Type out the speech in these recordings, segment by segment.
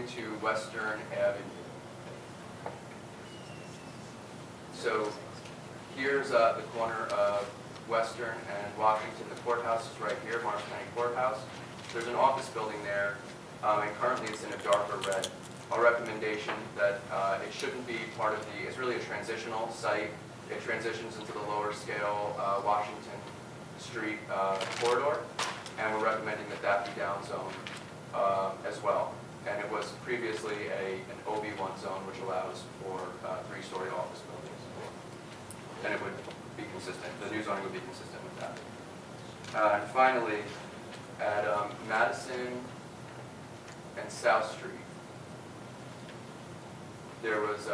turning to Western Avenue. So here's the corner of Western and Washington. The courthouse is right here, Morristown County Courthouse. There's an office building there, and currently it's in a darker red. Our recommendation that it shouldn't be part of the, it's really a transitional site. It transitions into the lower scale Washington Street corridor, and we're recommending that that be downzoned as well. And it was previously an OB1 zone, which allows for 3-story office buildings. And it would be consistent, the new zoning would be consistent with that. And finally, at Madison and South Street, there was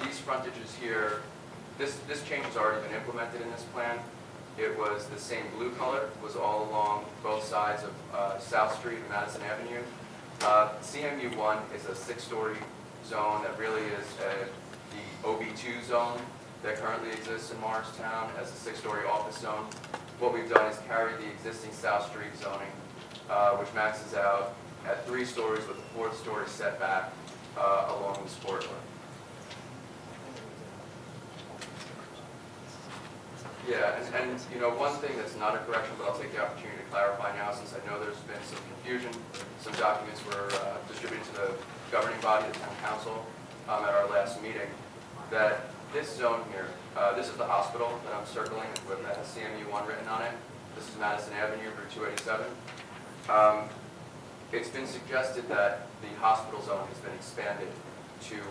these frontages here. This change has already been implemented in this plan. It was the same blue color, was all along both sides of South Street and Madison Avenue. CMU1 is a 6-story zone that really is the OB2 zone that currently exists in Morristown as a 6-story office zone. What we've done is carry the existing South Street zoning, which maxes out at 3 stories with a 4th-story setback along this corridor. Yeah, and you know, one thing that's not a correction, but I'll take the opportunity to clarify now, since I know there's been some confusion. Some documents were distributed to the governing body, the town council, at our last meeting, that this zone here, this is the hospital that I'm circling with, that has CMU1 written on it. This is Madison Avenue, Route 287. It's been suggested that the hospital zone has been expanded to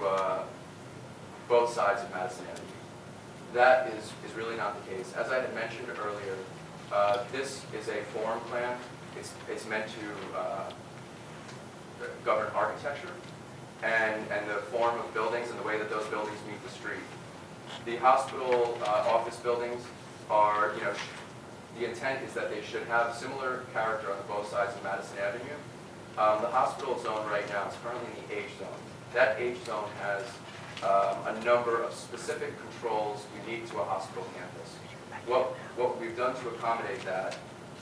both sides of Madison Avenue. That is really not the case. As I had mentioned earlier, this is a form plan. It's meant to govern architecture and the form of buildings and the way that those buildings meet the street. The hospital office buildings are, you know, the intent is that they should have similar character on both sides of Madison Avenue. The hospital zone right now is currently in the H zone. That H zone has a number of specific controls unique to a hospital campus. What we've done to accommodate that,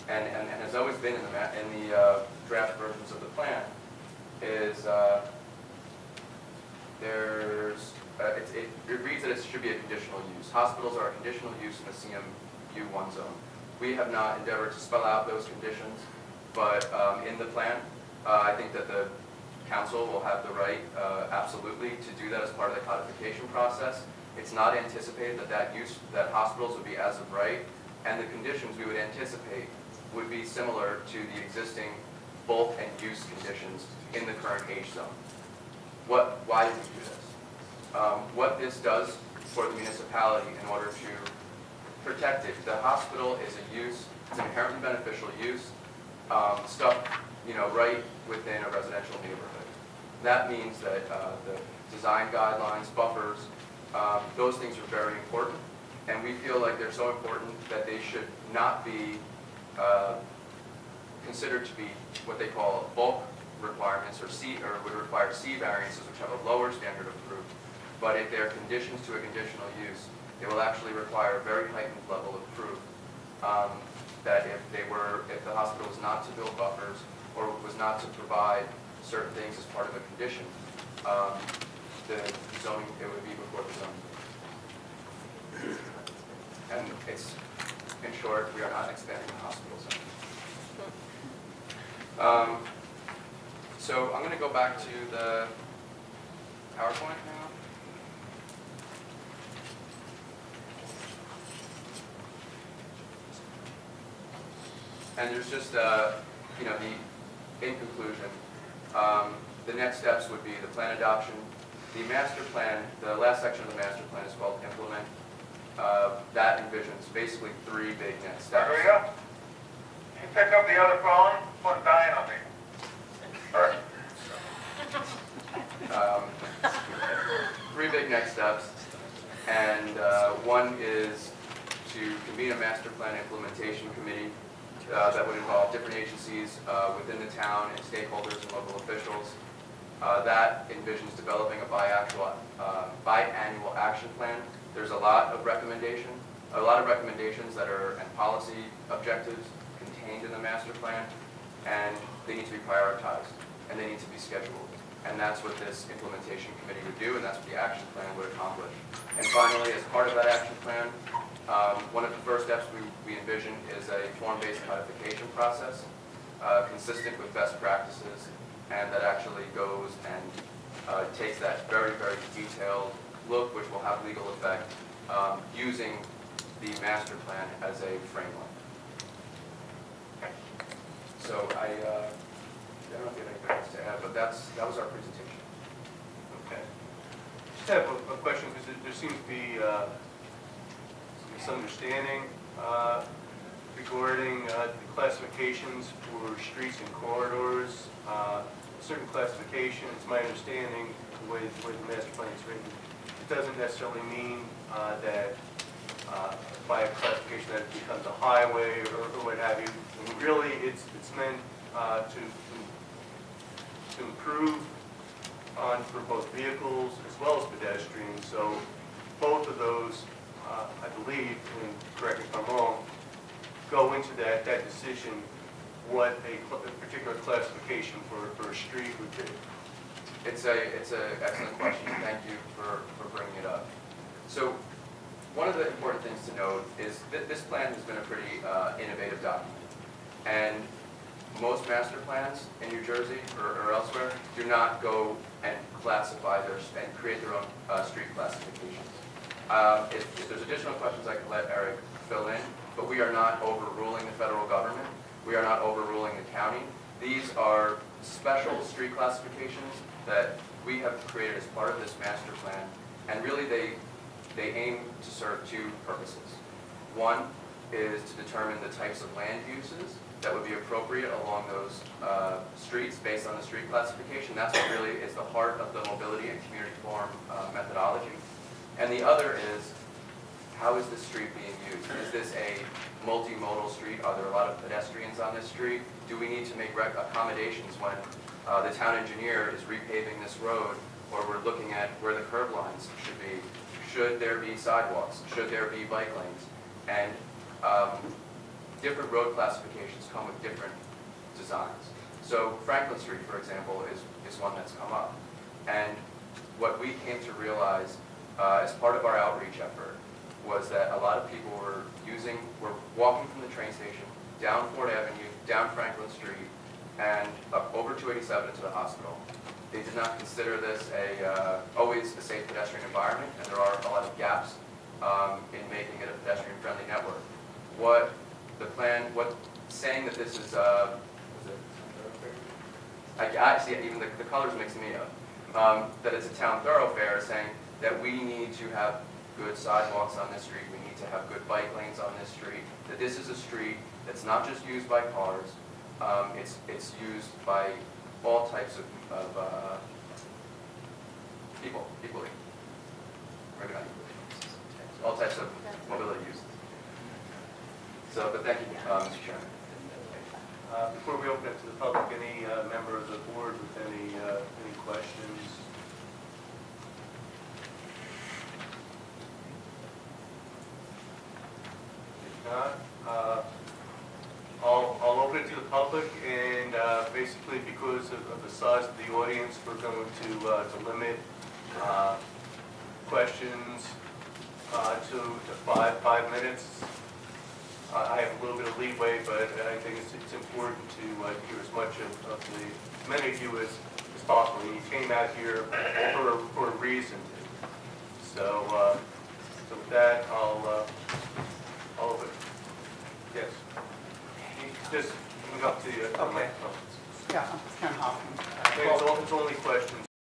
and has always been in the draft versions of the plan, is it reads that it should be a conditional use. Hospitals are a conditional use in the CMU1 zone. We have not endeavored to spell out those conditions, but in the plan, I think that the council will have the right, absolutely, to do that as part of the codification process. It's not anticipated that hospitals would be as of right, and the conditions we would anticipate would be similar to the existing bulk and use conditions in the current H zone. Why did we do this? What this does for the municipality in order to protect it, the hospital is a use, it's an inherently beneficial use, stuck, you know, right within a residential neighborhood. That means that the design guidelines, buffers, those things are very important, and we feel like they're so important that they should not be considered to be what they call bulk requirements or would require C variances, which have a lower standard of proof. But if they're conditions to a conditional use, they will actually require a very heightened level of proof that if the hospital was not to build buffers or was not to provide certain things as part of a condition, the zoning, it would be before the zoning. And it's, in short, we are not expanding the hospital zone. So I'm going to go back to the PowerPoint now. And there's just, you know, in conclusion, the next steps would be the plan adoption. The master plan, the last section of the master plan is called implement. That envisions basically 3 big next steps. Maria, can you pick up the other phone? One's dying on me. Sorry. 3 big next steps, and one is to convene a master plan implementation committee that would involve different agencies within the town and stakeholders and local officials. That envisions developing a biannual action plan. There's a lot of recommendations that are and policy objectives contained in the master plan, and they need to be prioritized. And and they need to be scheduled. And that's what this implementation committee would do, and that's what the action plan would accomplish. And finally, as part of that action plan, one of the first steps we envision is a form-based codification process consistent with best practices, and that actually goes and takes that very, very detailed look, which will have legal effect, using the master plan as a framework. So I don't know if you have anything else to add, but that was our presentation. Okay. Just have a question, because there seems to be some misunderstanding regarding the classifications for streets and corridors. Certain classification, it's my understanding, the way the master plan is written, it doesn't necessarily mean that by a classification that it becomes a highway or what have you. And really, it's meant to improve for both vehicles as well as pedestrians. So both of those, I believe, and correct me if I'm wrong, go into that decision what a particular classification for a street would be. It's an excellent question. Thank you for bringing it up. So one of the important things to note is that this plan has been a pretty innovative document. And most master plans in New Jersey or elsewhere do not go and classify and create their own street classifications. If there's additional questions, I can let Eric fill in, but we are not overruling the federal government. We are not overruling the county. These are special street classifications that we have created as part of this master plan, and really they aim to serve two purposes. One is to determine the types of land uses that would be appropriate along those streets based on the street classification. That's what really is the heart of the mobility and community forum methodology. And the other is, how is this street being used? Is this a multimodal street? Are there a lot of pedestrians on this street? Do we need to make accommodations when the town engineer is repaving this road, or we're looking at where the curb lines should be? Should there be sidewalks? Should there be bike lanes? And different road classifications come with different designs. So Franklin Street, for example, is one that's come up. And what we came to realize as part of our outreach effort was that a lot of people were walking from the train station down Ford Avenue, down Franklin Street, and up over 287 to the hospital. They did not consider this always a safe pedestrian environment, and there are a lot of gaps in making it a pedestrian-friendly network. Saying that this is, I see even the colors mix me up, that it's a town thoroughfare, saying that we need to have good sidewalks on this street, we need to have good bike lanes on this street, that this is a street that's not just used by cars, it's used by all types of people, equally. Maybe not equally. All types of mobility use. So, but thank you, Mr. Chairman. Before we open it to the public, any member of the board with any questions? If not, I'll open it to the public, and basically because of the size of the audience, we're going to limit questions to 5 minutes. I have a little bit of leeway, but I think it's important to hear as much of many of you as possible. You came out here for a reason. So with that, I'll open. Yes. Just move up to the microphone. Yeah, it's kind of awesome. It's only questions